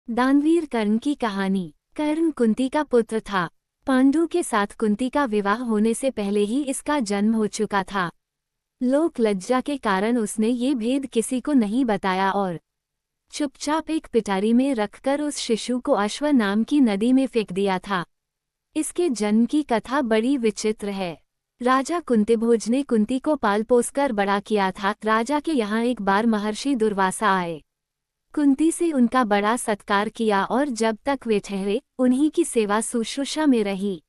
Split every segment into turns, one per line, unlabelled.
दानवीर कर्ण की कहानी। कर्ण कुंती का पुत्र था। पांडु के साथ कुंती का विवाह होने से पहले ही इसका जन्म हो चुका था। लोक लज्जा के कारण उसने ये भेद किसी को नहीं बताया और चुपचाप एक पिटारी में रखकर उस शिशु को अश्व नाम की नदी में फेंक दिया था। इसके जन्म की कथा बड़ी विचित्र है। राजा कुंतीभोज ने कुंती को पाल पोसकर बड़ा किया था। राजा के यहाँ एक बार महर्षि दुर्वासा आए। कुंती से उनका बड़ा सत्कार किया और जब तक वे ठहरे उन्हीं की सेवा शुश्रूषा में रही।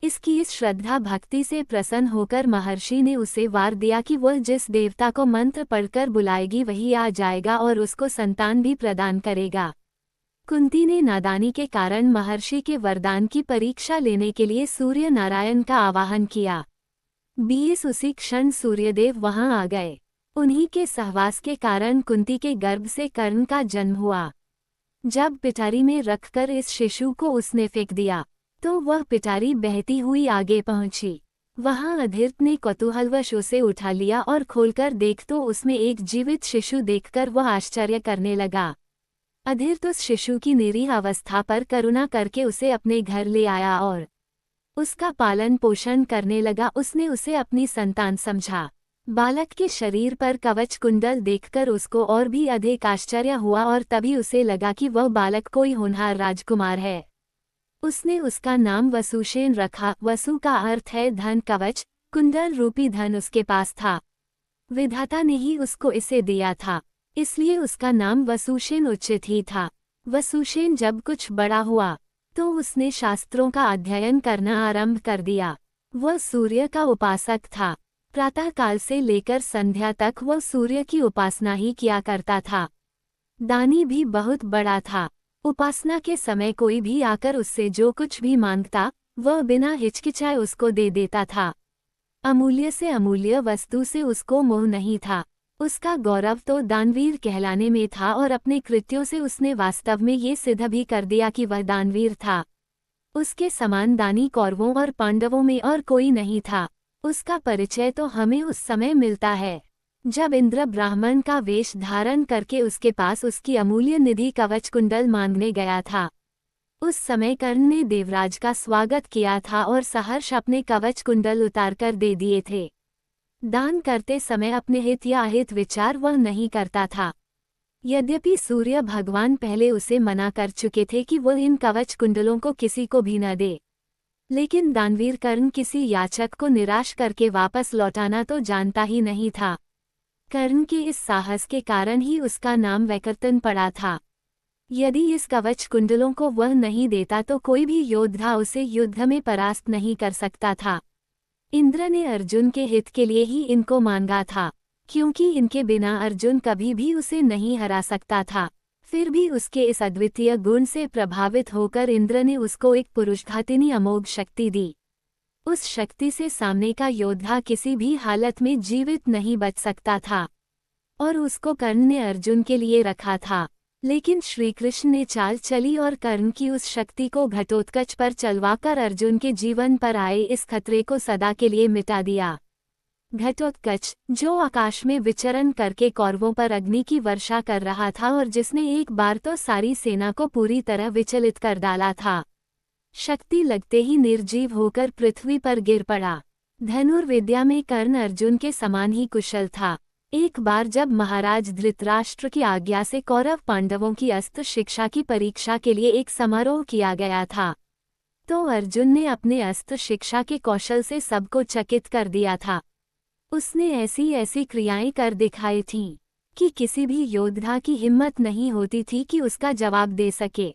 इसकी इस श्रद्धा भक्ति से प्रसन्न होकर महर्षि ने उसे वार दिया कि वह जिस देवता को मंत्र पढ़कर बुलाएगी वही आ जाएगा और उसको संतान भी प्रदान करेगा। कुंती ने नादानी के कारण महर्षि के वरदान की परीक्षा लेने के लिए सूर्य नारायण का आवाहन किया। उसी क्षण सूर्यदेव वहां आ गए। उन्हीं के सहवास के कारण कुंती के गर्भ से कर्ण का जन्म हुआ। जब पिटारी में रखकर इस शिशु को उसने फेंक दिया तो वह पिटारी बहती हुई आगे पहुंची। वहां अधीर्त ने कौतूहलवश उसे उठा लिया और खोलकर देख तो उसमें एक जीवित शिशु देखकर वह आश्चर्य करने लगा। अधीर्त उस शिशु की निरीह अवस्था पर करुणा करके उसे अपने घर ले आया और उसका पालन पोषण करने लगा। उसने उसे अपनी संतान समझा। बालक के शरीर पर कवच कुंडल देखकर उसको और भी अधिक आश्चर्य हुआ और तभी उसे लगा कि वह बालक कोई होनहार राजकुमार है। उसने उसका नाम वसुसेन रखा। वसु का अर्थ है धन। कवच कुंडल रूपी धन उसके पास था। विधाता ने ही उसको इसे दिया था, इसलिए उसका नाम वसुसेन उचित ही था। वसुसेन जब कुछ बड़ा हुआ तो उसने शास्त्रों का अध्ययन करना आरंभ कर दिया। वह सूर्य का उपासक था। प्रातःकाल से लेकर संध्या तक वह सूर्य की उपासना ही किया करता था। दानी भी बहुत बड़ा था। उपासना के समय कोई भी आकर उससे जो कुछ भी मांगता वह बिना हिचकिचाए उसको दे देता था। अमूल्य से अमूल्य वस्तु से उसको मोह नहीं था। उसका गौरव तो दानवीर कहलाने में था और अपने कृत्यों से उसने वास्तव में ये सिद्ध भी कर दिया कि वह दानवीर था। उसके समान दानी कौरवों और पांडवों में और कोई नहीं था। उसका परिचय तो हमें उस समय मिलता है जब इंद्र ब्राह्मण का वेश धारण करके उसके पास उसकी अमूल्य निधि कवच कुंडल मांगने गया था। उस समय कर्ण ने देवराज का स्वागत किया था और सहर्ष अपने कवच कुंडल उतारकर दे दिए थे। दान करते समय अपने हित या अहित विचार वह नहीं करता था। यद्यपि सूर्य भगवान पहले उसे मना कर चुके थे कि वह इन कवच कुंडलों को किसी को भी न दे, लेकिन दानवीर कर्ण किसी याचक को निराश करके वापस लौटाना तो जानता ही नहीं था। कर्ण के इस साहस के कारण ही उसका नाम वैकर्तन पड़ा था। यदि इस कवच कुंडलों को वह नहीं देता तो कोई भी योद्धा उसे युद्ध में परास्त नहीं कर सकता था। इंद्र ने अर्जुन के हित के लिए ही इनको मांगा था, क्योंकि इनके बिना अर्जुन कभी भी उसे नहीं हरा सकता था। फिर भी उसके इस अद्वितीय गुण से प्रभावित होकर इंद्र ने उसको एक पुरुषघातिनी अमोघ शक्ति दी। उस शक्ति से सामने का योद्धा किसी भी हालत में जीवित नहीं बच सकता था और उसको कर्ण ने अर्जुन के लिए रखा था। लेकिन श्रीकृष्ण ने चाल चली और कर्ण की उस शक्ति को घटोत्कच पर चलवाकर अर्जुन के जीवन पर आए इस खतरे को सदा के लिए मिटा दिया। घटोत्कच, जो आकाश में विचरण करके कौरवों पर अग्नि की वर्षा कर रहा था और जिसने एक बार तो सारी सेना को पूरी तरह विचलित कर डाला था, शक्ति लगते ही निर्जीव होकर पृथ्वी पर गिर पड़ा। धनुर्विद्या में कर्ण अर्जुन के समान ही कुशल था। एक बार जब महाराज धृतराष्ट्र की आज्ञा से कौरव पांडवों की अस्त्र शिक्षा की परीक्षा के लिए एक समारोह किया गया था, तो अर्जुन ने अपने अस्त्र शिक्षा के कौशल से सबको चकित कर दिया था। उसने ऐसी ऐसी क्रियाएं कर दिखाई थीं कि किसी भी योद्धा की हिम्मत नहीं होती थी कि उसका जवाब दे सके।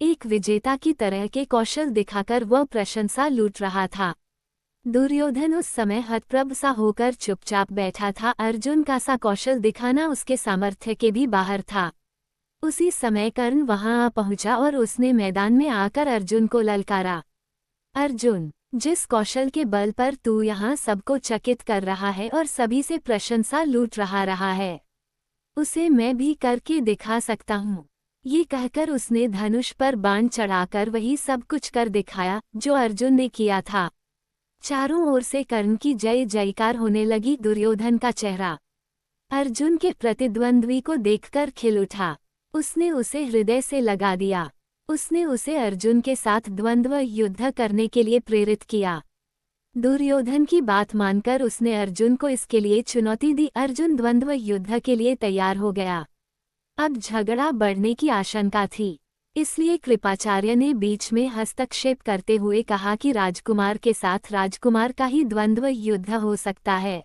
एक विजेता की तरह के कौशल दिखाकर वह प्रशंसा लूट रहा था। दुर्योधन उस समय हतप्रभ सा होकर चुपचाप बैठा था। अर्जुन का सा कौशल दिखाना उसके सामर्थ्य के भी बाहर था। उसी समय कर्ण वहां आ पहुंचा और उसने मैदान में आकर अर्जुन को ललकारा। अर्जुन, जिस कौशल के बल पर तू यहाँ सबको चकित कर रहा है और सभी से प्रशंसा लूट रहा है, उसे मैं भी करके दिखा सकता हूँ। ये कहकर उसने धनुष पर बाण चढ़ाकर वही सब कुछ कर दिखाया जो अर्जुन ने किया था। चारों ओर से कर्ण की जय जयकार होने लगी। दुर्योधन का चेहरा अर्जुन के प्रतिद्वंद्वी को देखकर खिल उठा। उसने उसे हृदय से लगा दिया। उसने उसे अर्जुन के साथ द्वंद्व युद्ध करने के लिए प्रेरित किया। दुर्योधन की बात मानकर उसने अर्जुन को इसके लिए चुनौती दी। अर्जुन द्वंद्व युद्ध के लिए तैयार हो गया। अब झगड़ा बढ़ने की आशंका थी, इसलिए कृपाचार्य ने बीच में हस्तक्षेप करते हुए कहा कि राजकुमार के साथ राजकुमार का ही द्वंद्व युद्ध हो सकता है।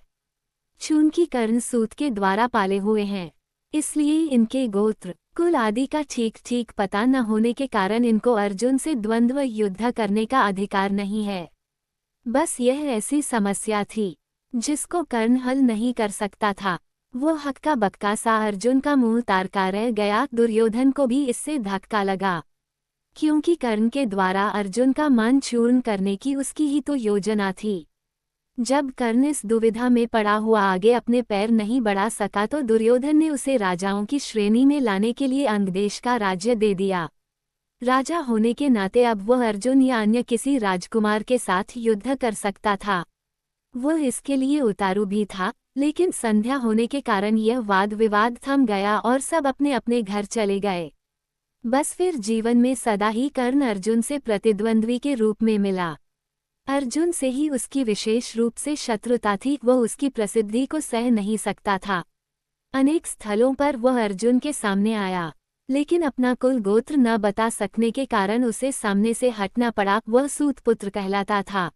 चूंकि कर्ण सूत के द्वारा पाले हुए हैं, इसलिए इनके गोत्र कुल आदि का ठीक ठीक पता न होने के कारण इनको अर्जुन से द्वंद्व युद्ध करने का अधिकार नहीं है। बस यह ऐसी समस्या थी जिसको कर्ण हल नहीं कर सकता था। वो हक्का बक्का सा अर्जुन का मुंह तारका रह गया। दुर्योधन को भी इससे धक्का लगा, क्योंकि कर्ण के द्वारा अर्जुन का मान चूर्ण करने की उसकी ही तो योजना थी। जब कर्ण इस दुविधा में पड़ा हुआ आगे अपने पैर नहीं बढ़ा सका तो दुर्योधन ने उसे राजाओं की श्रेणी में लाने के लिए अंगदेश का राज्य दे दिया। राजा होने के नाते अब वह अर्जुन या अन्य किसी राजकुमार के साथ युद्ध कर सकता था। वह इसके लिए उतारू भी था, लेकिन संध्या होने के कारण यह वाद विवाद थम गया और सब अपने अपने घर चले गए। बस फिर जीवन में सदा ही कर्ण अर्जुन से प्रतिद्वंद्वी के रूप में मिला। अर्जुन से ही उसकी विशेष रूप से शत्रुता थी। वह उसकी प्रसिद्धि को सह नहीं सकता था। अनेक स्थलों पर वह अर्जुन के सामने आया, लेकिन अपना कुल गोत्र न बता सकने के कारण उसे सामने से हटना पड़ा। वह सूत पुत्र कहलाता था,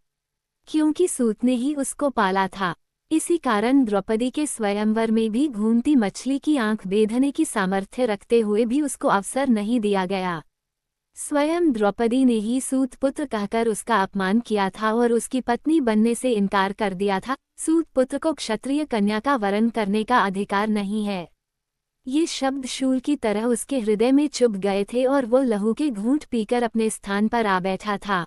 क्योंकि सूत ने ही उसको पाला था। इसी कारण द्रौपदी के स्वयंवर में भी घूमती मछली की आंख बेधने की सामर्थ्य रखते हुए भी उसको अवसर नहीं दिया गया। स्वयं द्रौपदी ने ही सूत पुत्र कहकर उसका अपमान किया था और उसकी पत्नी बनने से इनकार कर दिया था। सूत पुत्र को क्षत्रिय कन्या का वरण करने का अधिकार नहीं है। ये शब्द शूल की तरह उसके हृदय में चुभ गए थे और वो लहू के घूंट पीकर अपने स्थान पर आ बैठा था।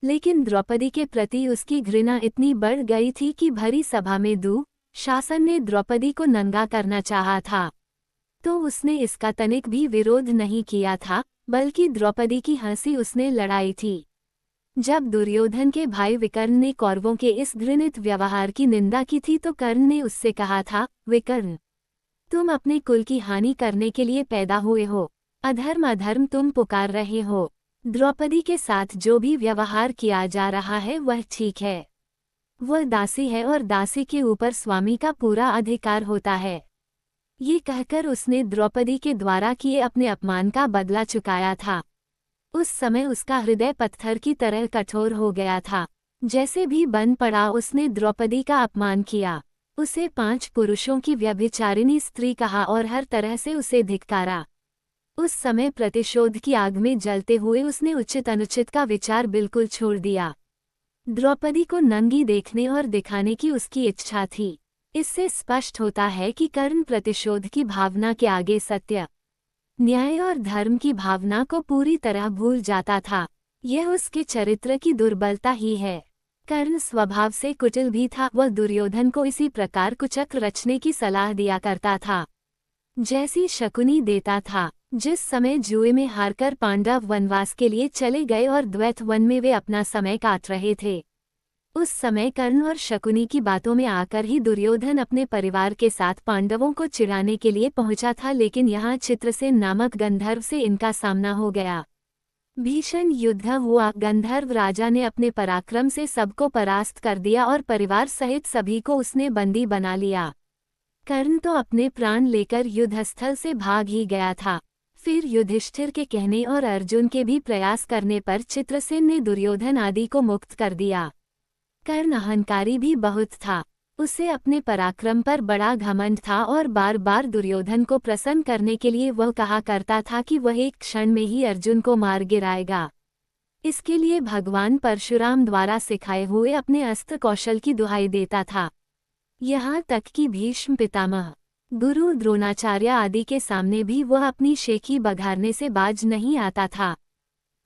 लेकिन द्रौपदी के प्रति उसकी घृणा इतनी बढ़ गई थी कि भरी सभा में शासन ने द्रौपदी को नंगा करना चाहा था, तो उसने इसका तनिक भी विरोध नहीं किया था, बल्कि द्रौपदी की हंसी उसने लड़ाई थी। जब दुर्योधन के भाई विकर्ण ने कौरवों के इस घृणित व्यवहार की निंदा की थी तो कर्ण ने उससे कहा था, विकर्ण, तुम अपने कुल की हानि करने के लिए पैदा हुए हो। अधर्म अधर्म तुम पुकार रहे हो। द्रौपदी के साथ जो भी व्यवहार किया जा रहा है वह ठीक है। वह दासी है और दासी के ऊपर स्वामी का पूरा अधिकार होता है। ये कहकर उसने द्रौपदी के द्वारा किए अपने अपमान का बदला चुकाया था। उस समय उसका हृदय पत्थर की तरह कठोर हो गया था। जैसे भी बन पड़ा उसने द्रौपदी का अपमान किया। उसे 5 पुरुषों की व्यभिचारिणी स्त्री कहा और हर तरह से उसे धिक्कारा। उस समय प्रतिशोध की आग में जलते हुए उसने उचित अनुचित का विचार बिल्कुल छोड़ दिया। द्रौपदी को नंगी देखने और दिखाने की उसकी इच्छा थी। इससे स्पष्ट होता है कि कर्ण प्रतिशोध की भावना के आगे सत्य, न्याय और धर्म की भावना को पूरी तरह भूल जाता था। यह उसके चरित्र की दुर्बलता ही है। कर्ण स्वभाव से कुटिल भी था। वह दुर्योधन को इसी प्रकार कुचक्र रचने की सलाह दिया करता था, जैसी शकुनी देता था। जिस समय जुए में हारकर पांडव वनवास के लिए चले गए और द्वैत वन में वे अपना समय काट रहे थे, उस समय कर्ण और शकुनी की बातों में आकर ही दुर्योधन अपने परिवार के साथ पांडवों को चिढ़ाने के लिए पहुंचा था। लेकिन यहाँ चित्रसेन नामक गंधर्व से इनका सामना हो गया। भीषण युद्ध हुआ। गंधर्व राजा ने अपने पराक्रम से सबको परास्त कर दिया और परिवार सहित सभी को उसने बंदी बना लिया। कर्ण तो अपने प्राण लेकर युद्धस्थल से भाग ही गया था। फिर युधिष्ठिर के कहने और अर्जुन के भी प्रयास करने पर चित्रसेन ने दुर्योधन आदि को मुक्त कर दिया। कर्ण अहंकारी भी बहुत था। उसे अपने पराक्रम पर बड़ा घमंड था और बार बार दुर्योधन को प्रसन्न करने के लिए वह कहा करता था कि वह एक क्षण में ही अर्जुन को मार गिराएगा। इसके लिए भगवान परशुराम द्वारा सिखाए हुए अपने अस्त्र कौशल की दुहाई देता था। यहाँ तक कि भीष्म पितामह, गुरु द्रोणाचार्य आदि के सामने भी वह अपनी शेखी बघारने से बाज नहीं आता था।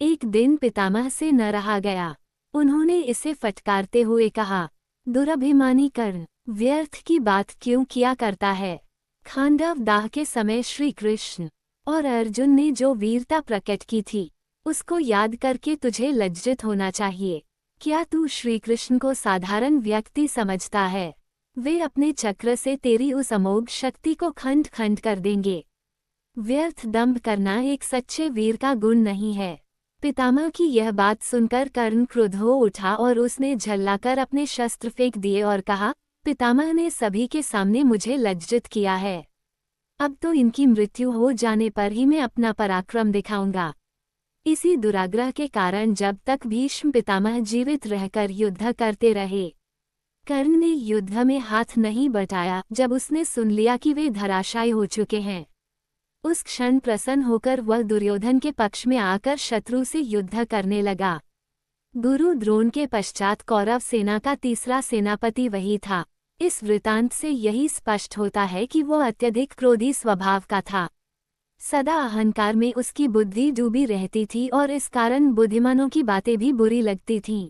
एक दिन पितामह से न रहा गया। उन्होंने इसे फटकारते हुए कहा, दुरभिमानी कर्ण, व्यर्थ की बात क्यों किया करता है। खांडव दाह के समय श्री कृष्ण और अर्जुन ने जो वीरता प्रकट की थी, उसको याद करके तुझे लज्जित होना चाहिए। क्या तू श्री कृष्ण को साधारण व्यक्ति समझता है? वे अपने चक्र से तेरी उस अमोघ शक्ति को खंड खंड कर देंगे। व्यर्थ दंभ करना एक सच्चे वीर का गुण नहीं है। पितामह की यह बात सुनकर कर्ण क्रुद्ध हो उठा और उसने झल्लाकर अपने शस्त्र फेंक दिए और कहा, पितामह ने सभी के सामने मुझे लज्जित किया है। अब तो इनकी मृत्यु हो जाने पर ही मैं अपना पराक्रम दिखाऊंगा। इसी दुराग्रह के कारण जब तक भीष्म पितामह जीवित रहकर युद्ध करते रहे, कर्ण ने युद्ध में हाथ नहीं बटाया। जब उसने सुन लिया कि वे धराशायी हो चुके हैं, उस क्षण प्रसन्न होकर वह दुर्योधन के पक्ष में आकर शत्रु से युद्ध करने लगा। गुरु द्रोण के पश्चात कौरव सेना का तीसरा सेनापति वही था। इस वृतांत से यही स्पष्ट होता है कि वह अत्यधिक क्रोधी स्वभाव का था। सदा अहंकार में उसकी बुद्धि डूबी रहती थी और इस कारण बुद्धिमानों की बातें भी बुरी लगती थीं।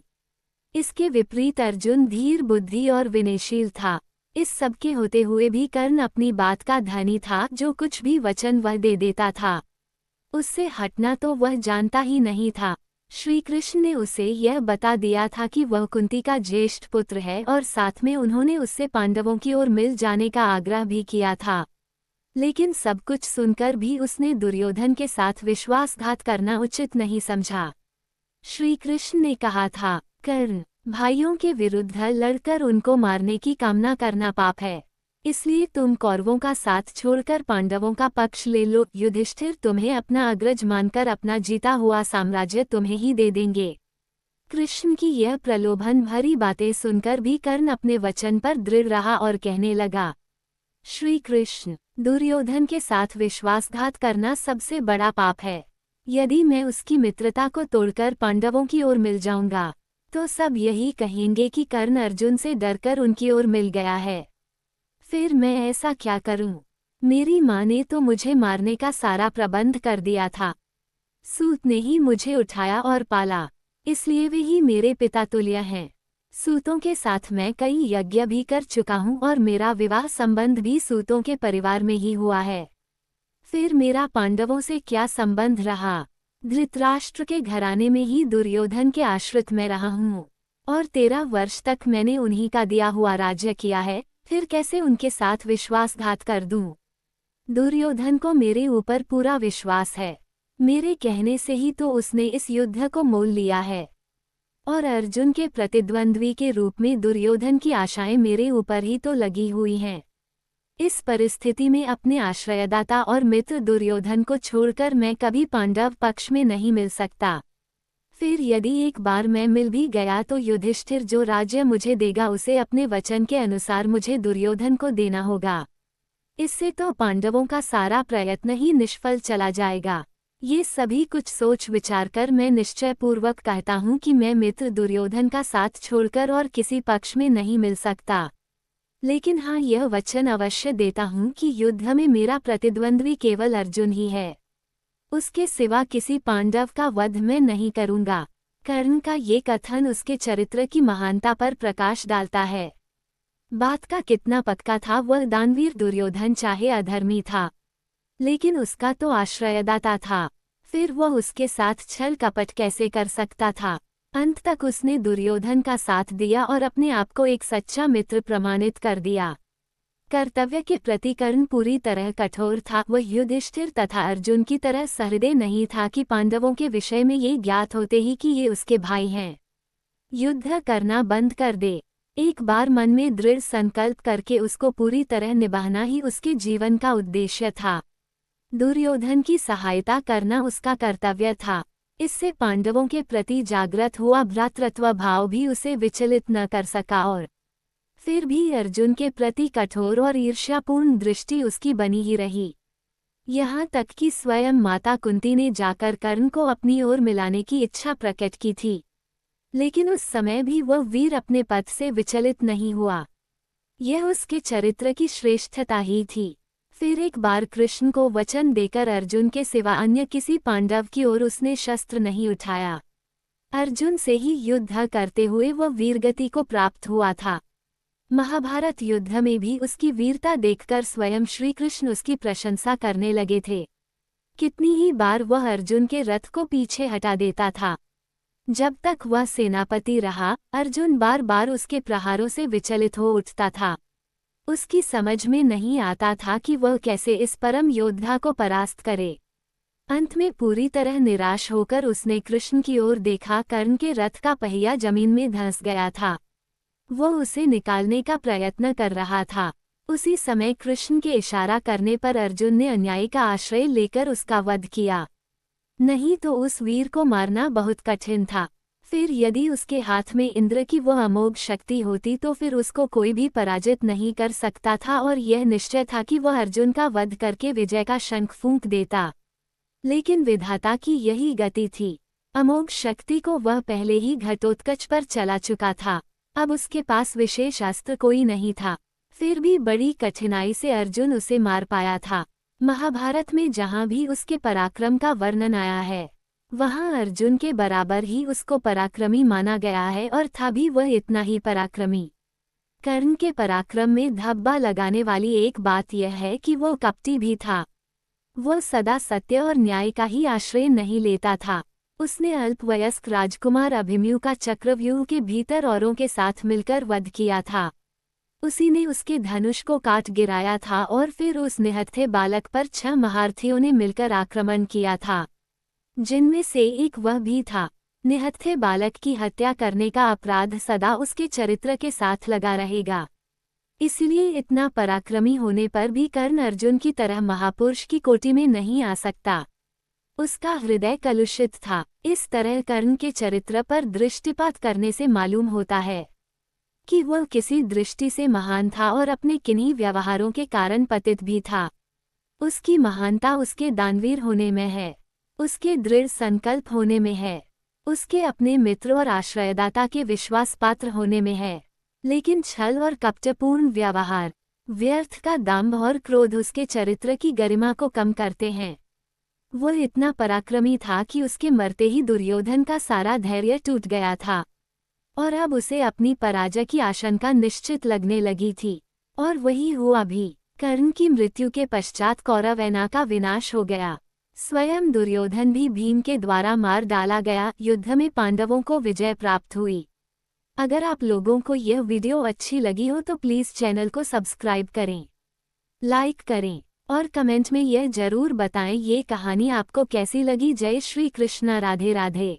इसके विपरीत अर्जुन धीर बुद्धि और विनयशील था। इस सब के होते हुए भी कर्ण अपनी बात का धनी था। जो कुछ भी वचन वह दे देता था, उससे हटना तो वह जानता ही नहीं था। श्री कृष्ण ने उसे यह बता दिया था कि वह कुंती का ज्येष्ठ पुत्र है और साथ में उन्होंने उससे पांडवों की ओर मिल जाने का आग्रह भी किया था। लेकिन सब कुछ सुनकर भी उसने दुर्योधन के साथ विश्वासघात करना उचित नहीं समझा। श्री कृष्ण ने कहा था, कर्ण, भाइयों के विरुद्ध लड़कर उनको मारने की कामना करना पाप है। इसलिए तुम कौरवों का साथ छोड़कर पांडवों का पक्ष ले लो। युधिष्ठिर तुम्हें अपना अग्रज मानकर अपना जीता हुआ साम्राज्य तुम्हें ही दे देंगे। कृष्ण की यह प्रलोभन भरी बातें सुनकर भी कर्ण अपने वचन पर दृढ़ रहा और कहने लगा, श्री कृष्ण, दुर्योधन के साथ विश्वासघात करना सबसे बड़ा पाप है। यदि मैं उसकी मित्रता को तोड़कर पांडवों की ओर मिल जाऊंगा तो सब यही कहेंगे कि कर्ण अर्जुन से डरकर उनकी ओर मिल गया है। फिर मैं ऐसा क्या करूं? मेरी माँ ने तो मुझे मारने का सारा प्रबंध कर दिया था। सूत ने ही मुझे उठाया और पाला, इसलिए वे ही मेरे पिता तुल्य हैं। सूतों के साथ मैं कई यज्ञ भी कर चुका हूँ और मेरा विवाह संबंध भी सूतों के परिवार में ही हुआ है। फिर मेरा पांडवों से क्या संबंध रहा? धृतराष्ट्र के घराने में ही दुर्योधन के आश्रित में रहा हूँ और 13 वर्ष तक मैंने उन्हीं का दिया हुआ राज्य किया है। फिर कैसे उनके साथ विश्वासघात कर दूं? दुर्योधन को मेरे ऊपर पूरा विश्वास है। मेरे कहने से ही तो उसने इस युद्ध को मोल लिया है और अर्जुन के प्रतिद्वंद्वी के रूप में दुर्योधन की आशाएं मेरे ऊपर ही तो लगी हुई हैं। इस परिस्थिति में अपने आश्रयदाता और मित्र दुर्योधन को छोड़कर मैं कभी पांडव पक्ष में नहीं मिल सकता। फिर यदि एक बार मैं मिल भी गया तो युधिष्ठिर जो राज्य मुझे देगा उसे अपने वचन के अनुसार मुझे दुर्योधन को देना होगा। इससे तो पांडवों का सारा प्रयत्न ही निष्फल चला जाएगा। ये सभी कुछ सोच विचार कर मैं निश्चयपूर्वक कहता हूँ कि मैं मित्र दुर्योधन का साथ छोड़कर और किसी पक्ष में नहीं मिल सकता। लेकिन हाँ, यह वचन अवश्य देता हूँ कि युद्ध में मेरा प्रतिद्वंद्वी केवल अर्जुन ही है। उसके सिवा किसी पांडव का वध मैं नहीं करूंगा। कर्ण का ये कथन उसके चरित्र की महानता पर प्रकाश डालता है। बात का कितना पक्का था। वह दानवीर दुर्योधन चाहे अधर्मी था, लेकिन उसका तो आश्रयदाता था। फिर वह उसके साथ छल कपट कैसे कर सकता था? अंत तक उसने दुर्योधन का साथ दिया और अपने आप को एक सच्चा मित्र प्रमाणित कर दिया। कर्तव्य के प्रति कर्ण पूरी तरह कठोर था। वह युधिष्ठिर तथा अर्जुन की तरह सहृदय नहीं था कि पांडवों के विषय में ये ज्ञात होते ही कि ये उसके भाई हैं, युद्ध करना बंद कर दे। एक बार मन में दृढ़ संकल्प करके उसको पूरी तरह निभाना ही उसके जीवन का उद्देश्य था। दुर्योधन की सहायता करना उसका कर्तव्य था। इससे पांडवों के प्रति जागृत हुआ भ्रातृत्व भाव भी उसे विचलित न कर सका और फिर भी अर्जुन के प्रति कठोर और ईर्ष्यापूर्ण दृष्टि उसकी बनी ही रही। यहाँ तक कि स्वयं माता कुंती ने जाकर कर्ण को अपनी ओर मिलाने की इच्छा प्रकट की थी, लेकिन उस समय भी वह वीर अपने पद से विचलित नहीं हुआ। यह उसके चरित्र की श्रेष्ठता ही थी। फिर एक बार कृष्ण को वचन देकर अर्जुन के सिवा अन्य किसी पांडव की ओर उसने शस्त्र नहीं उठाया। अर्जुन से ही युद्ध करते हुए वह वीरगति को प्राप्त हुआ था। महाभारत युद्ध में भी उसकी वीरता देखकर स्वयं श्री कृष्ण उसकी प्रशंसा करने लगे थे। कितनी ही बार वह अर्जुन के रथ को पीछे हटा देता था। जब तक वह सेनापति रहा, अर्जुन बार बार उसके प्रहारों से विचलित हो उठता था। उसकी समझ में नहीं आता था कि वह कैसे इस परम योद्धा को परास्त करे। अंत में पूरी तरह निराश होकर उसने कृष्ण की ओर देखा। कर्ण के रथ का पहिया जमीन में धंस गया था। वो उसे निकालने का प्रयत्न कर रहा था। उसी समय कृष्ण के इशारा करने पर अर्जुन ने अन्यायी का आश्रय लेकर उसका वध किया। नहीं तो उस वीर को मारना बहुत कठिन था। फिर यदि उसके हाथ में इंद्र की वह अमोघ शक्ति होती तो फिर उसको कोई भी पराजित नहीं कर सकता था और यह निश्चय था कि वह अर्जुन का वध करके विजय का शंख फूंक देता। लेकिन विधाता की यही गति थी। अमोघ शक्ति को वह पहले ही घटोत्कच पर चला चुका था। अब उसके पास विशेष अस्त्र कोई नहीं था। फिर भी बड़ी कठिनाई से अर्जुन उसे मार पाया था। महाभारत में जहाँ भी उसके पराक्रम का वर्णन आया है वहाँ अर्जुन के बराबर ही उसको पराक्रमी माना गया है, और था भी वह इतना ही पराक्रमी। कर्ण के पराक्रम में धब्बा लगाने वाली एक बात यह है कि वो कपटी भी था। वह सदा सत्य और न्याय का ही आश्रय नहीं लेता था। उसने अल्पवयस्क राजकुमार अभिमन्यु का चक्रव्यूह के भीतर औरों के साथ मिलकर वध किया था। उसी ने उसके धनुष को काट गिराया था और फिर उस निहत्थे बालक पर 6 महारथियों ने मिलकर आक्रमण किया था, जिनमें से एक वह भी था। निहत्थे बालक की हत्या करने का अपराध सदा उसके चरित्र के साथ लगा रहेगा। इसलिए इतना पराक्रमी होने पर भी कर्ण अर्जुन की तरह महापुरुष की कोटि में नहीं आ सकता। उसका हृदय कलुषित था। इस तरह कर्ण के चरित्र पर दृष्टिपात करने से मालूम होता है कि वह किसी दृष्टि से महान था और अपने किन्हीं व्यवहारों के कारण पतित भी था। उसकी महानता उसके दानवीर होने में है, उसके दृढ़ संकल्प होने में है, उसके अपने मित्र और आश्रयदाता के विश्वास पात्र होने में है। लेकिन छल और कपटपूर्ण व्यवहार, व्यर्थ का दंभ और क्रोध उसके चरित्र की गरिमा को कम करते हैं। वह इतना पराक्रमी था कि उसके मरते ही दुर्योधन का सारा धैर्य टूट गया था और अब उसे अपनी पराजय की आशंका निश्चित लगने लगी थी। और वही हुआ भी। कर्ण की मृत्यु के पश्चात कौरवसेना का विनाश हो गया। स्वयं दुर्योधन भी भीम के द्वारा मार डाला गया। युद्ध में पांडवों को विजय प्राप्त हुई। अगर आप लोगों को यह वीडियो अच्छी लगी हो तो प्लीज़ चैनल को सब्सक्राइब करें, लाइक करें और कमेंट में यह जरूर बताएं ये कहानी आपको कैसी लगी। जय श्री कृष्ण, राधे राधे।